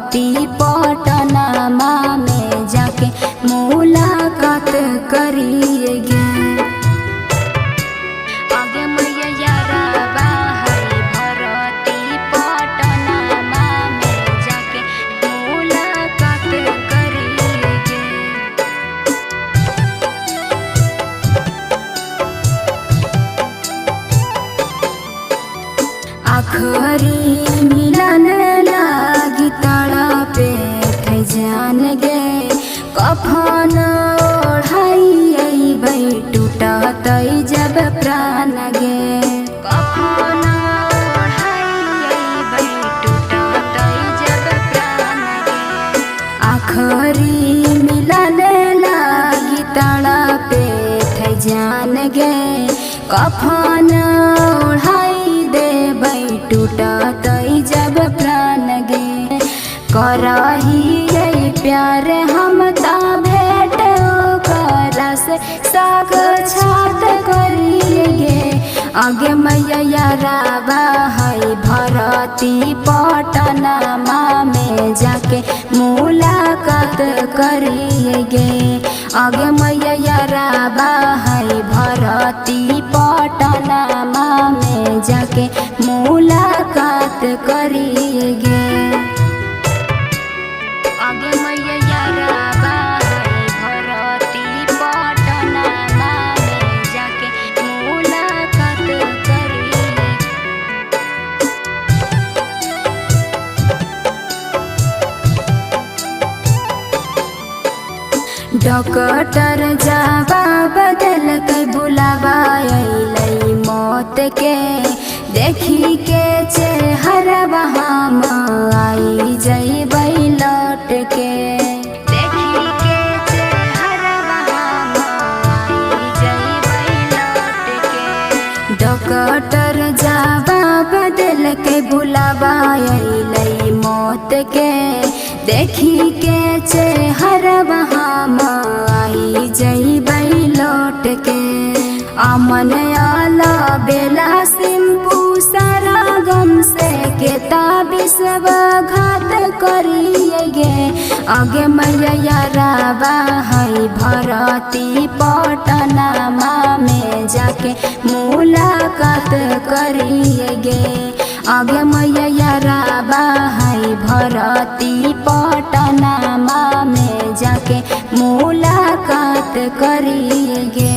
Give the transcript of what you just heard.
भरती पटनामा में जाके मुलाकात करिएगे। आगे मैया रावा है भरती पटनामा में जाके मुलाकात करिएगे। आखरी मिलन लागी तड़पे थे जान गे कफन ओढ़ाई बै टूटत जब प्राण गे। कफन ओढ़ाई बै टूटत जब प्राण गे। आखरी मिलन लागी तड़पे थे जान गे कफन ओढ़ाई देबै टूटत जब प्राण गे। करही प्यार हम ता भेंट ओकरा से साक्षात करिएगे। आगे मैया रावा है भरती पटनामा में जाके मुलाकात करिएगे। आगे मैया रावा है भरती पटनामा में जाके मुलाकात करिएगे। आगे मैया रावा है भरती पटनामा में जाके मुलाकात करिएगे। डॉक्टर जावा बदल के बुलावा अइलै मौत के देखी के चेहरा हम आई जइबै लौट के। देखी के चेहरा हम आई जइबै लौट के। डॉक्टर जावा बदल के बुलावा अइलै मौत के देखी के चेहरा हम आई जइबै लौट के। अमन आला बेला सिंपू सारा गम से केता विश्वासघात करिएगे। आगे मैया रावा है भरती पटनामा में जाके मुलाकात करिएगे। आगे मैया रावा है भरती पटनामा में जाके मुलाकात करिएगे।